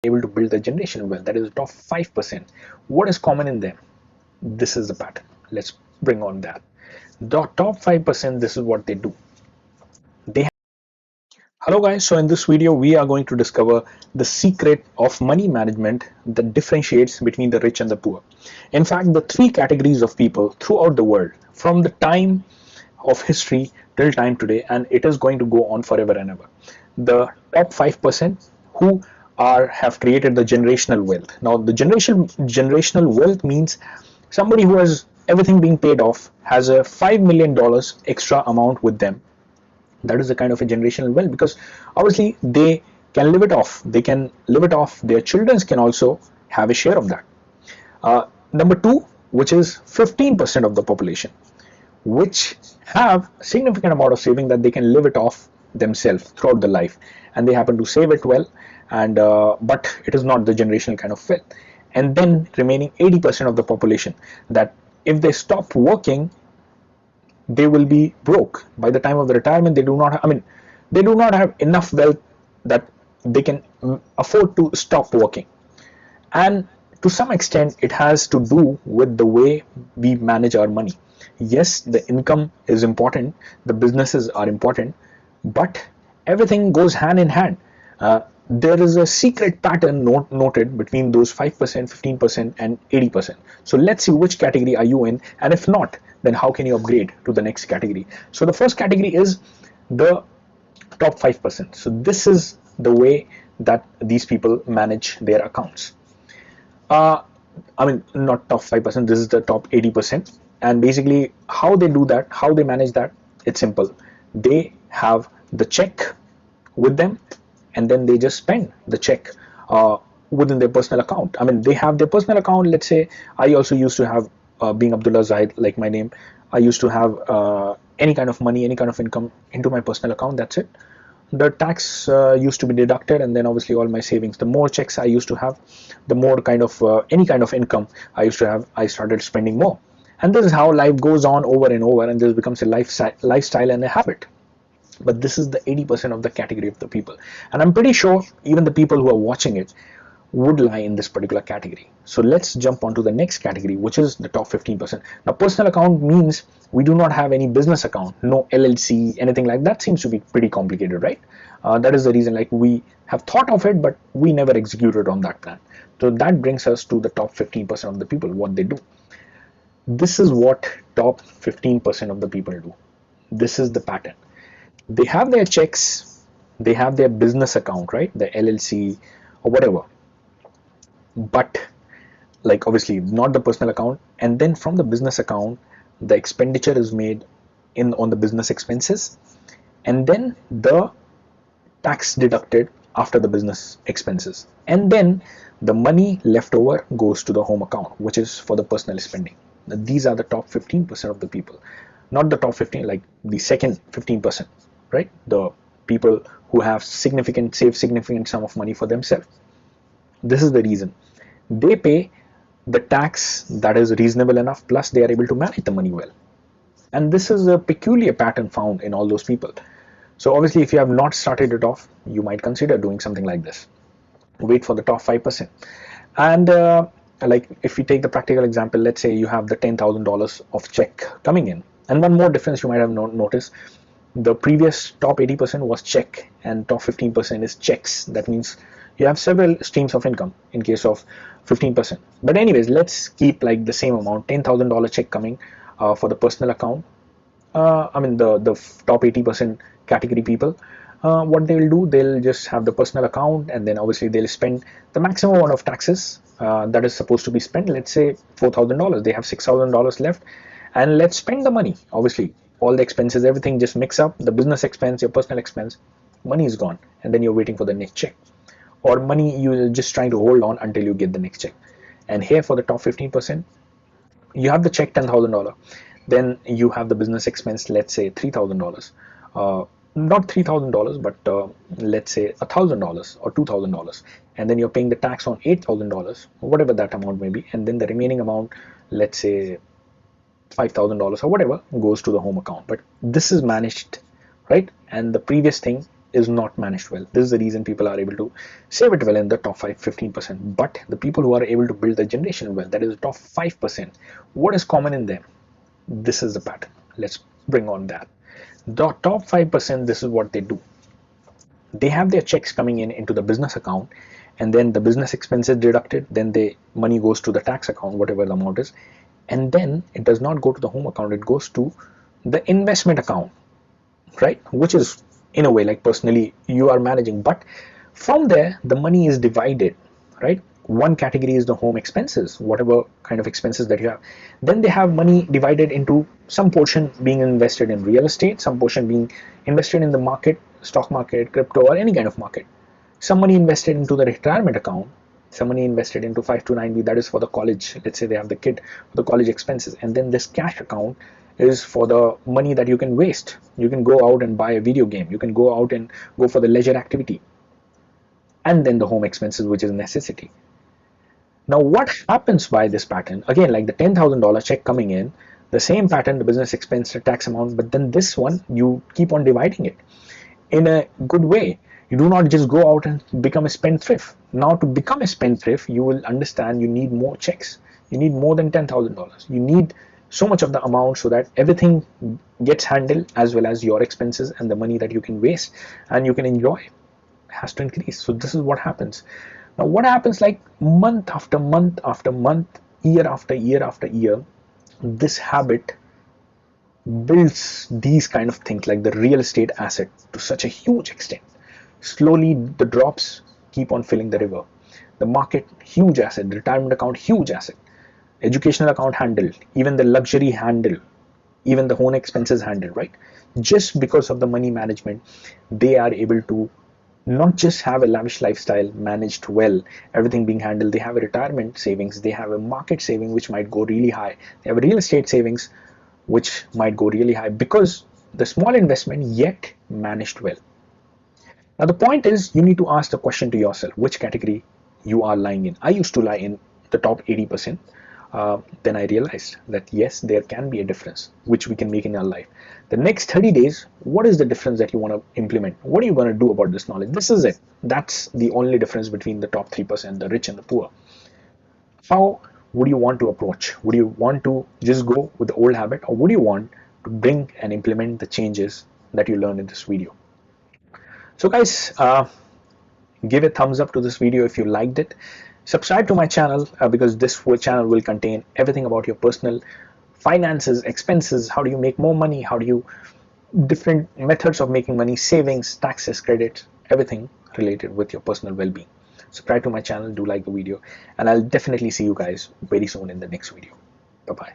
able to build the generational wealth, that is the top 5%. What is common in them? This is the pattern. Let's bring on that. The top 5%, this is what they do. They Hello guys, so in this video we are going to discover the secret of money management that differentiates between the rich and the poor. In fact, the three categories of people throughout the world from the time of history till time today, and it is going to go on forever and ever. The top 5% who are have created the generational wealth. Now the generational wealth means somebody who has everything being paid off has a $5 million extra amount with them. That is a kind of a generational wealth, because obviously they can live it off, their children can also have a share of that. Number two, which is 15% of the population, which have a significant amount of saving that they can live it off themselves throughout the life, and they happen to save it well, and but it is not the generational kind of wealth. And then remaining 80% of the population, that if they stop working, they will be broke by the time of the retirement. They do not have, they do not have enough wealth that they can afford to stop working. And to some extent it has to do with the way we manage our money. Yes, the income is important, the businesses are important, but everything goes hand in hand. There is a secret pattern noted between those 5%, 15%, and 80%. So let's see which category are you in, and if not, then how can you upgrade to the next category. So the first category is the top 5%. So this is the way that these people manage their accounts. uh, Not top 5%, this is the top 80%. And basically, how they do that, how they manage that, it's simple. They have the check with them, and then they just spend the check within their personal account. They have their personal account. Let's say I also used to have, being Abdullah Zahid, like my name, I used to have any kind of money, any kind of income into my personal account. That's it. The tax used to be deducted, and then obviously all my savings. The more checks I used to have, the more kind of any kind of income I used to have, I started spending more. And this is how life goes on over and over, and this becomes a lifestyle and a habit. But this is the 80% of the category of the people, and I'm pretty sure even the people who are watching it would lie in this particular category. So let's jump on to the next category, which is the top 15%. Now, personal account means we do not have any business account, no LLC, anything like that. Seems to be pretty complicated, right? That is the reason, like, we have thought of it, but we never executed on that plan. So that brings us to the top 15% of the people, what they do. This is what top 15% of the people do. This is the pattern. They have their checks, they have their business account, right? The LLC or whatever, but like obviously not the personal account. And then from the business account, the expenditure is made in on the business expenses, and then the tax deducted after the business expenses, and then the money left over goes to the home account, which is for the personal spending. Now, these are the top 15% of the people, not the top 15, like the second 15%, right? The people who have save significant sum of money for themselves. This is the reason they pay the tax that is reasonable enough, plus they are able to manage the money well. And this is a peculiar pattern found in all those people. So obviously, if you have not started it off, you might consider doing something like this. Wait for the top 5%. And like if we take the practical example, let's say you have the $10,000 of check coming in. And one more difference you might have noticed: the previous top 80% was check, and top 15% is checks. That means you have several streams of income in case of 15%. But anyways, let's keep like the same amount, $10,000 check coming for the personal account. The top 80% category people, what they will do, they'll just have the personal account, and then obviously they'll spend the maximum amount of taxes that is supposed to be spent. Let's say $4,000, they have $6,000 left, and let's spend the money. Obviously all the expenses, everything just mix up, the business expense, your personal expense, money is gone, and then you're waiting for the next check, or money you're just trying to hold on until you get the next check. And here for the top 15%, you have the check $10,000, then you have the business expense, let's say $3,000, not $3,000, but let's say $1,000 or $2,000, and then you're paying the tax on $8,000, whatever that amount may be, and then the remaining amount, let's say $5,000 or whatever, goes to the home account. But this is managed, right? And the previous thing is not managed well. This is the reason people are able to save it well in the top 15%. But the people who are able to build the generational wealth, that is the top 5%, what is common in them? This is the pattern. Let's bring on that. The top 5%, this is what they do. They have their checks coming in into the business account, and then the business expenses deducted, then the money goes to the tax account, whatever the amount is, and then it does not go to the home account, it goes to the investment account, right, which is in a way like personally you are managing. But from there the money is divided, right? One category is the home expenses, whatever kind of expenses that you have. Then they have money divided into some portion being invested in real estate, some portion being invested in the market, stock market, crypto, or any kind of market. Some money invested into the retirement account, some money invested into 529B, that is for the college. Let's say they have the kid for the college expenses, and then this cash account is for the money that you can waste. You can go out and buy a video game, you can go out and go for the leisure activity, and then the home expenses, which is a necessity. Now what happens by this pattern, again like the $10,000 check coming in, the same pattern, the business expense, the tax amount, but then this one you keep on dividing it in a good way. You do not just go out and become a spendthrift. Now to become a spendthrift, you will understand you need more checks. You need more than $10,000. You need so much of the amount so that everything gets handled, as well as your expenses and the money that you can waste and you can enjoy has to increase. So this is what happens. Now what happens, like month after month after month, year after year after year, this habit builds these kind of things like the real estate asset to such a huge extent. Slowly the drops keep on filling the river. The market, huge asset. The retirement account, huge asset. Educational account handled. Even the luxury handled. Even the home expenses handled, right? Just because of the money management, they are able to not just have a lavish lifestyle managed well, everything being handled. They have a retirement savings. They have a market saving which might go really high. They have a real estate savings which might go really high because the small investment yet managed well. Now the point is, you need to ask the question to yourself, which category you are lying in. I used to lie in the top 80%. Then I realized that yes, there can be a difference which we can make in our life. The next 30 days, what is the difference that you want to implement? What are you going to do about this knowledge? This is it. That's the only difference between the top 3%, the rich and the poor. How would you want to approach? Would you want to just go with the old habit, or would you want to bring and implement the changes that you learned in this video? So guys, give a thumbs up to this video if you liked it. Subscribe to my channel because this channel will contain everything about your personal finances, expenses, how do you make more money, how do you different methods of making money, savings, taxes, credits, everything related with your personal well-being. Subscribe to my channel, do like the video, and I'll definitely see you guys very soon in the next video. Bye bye.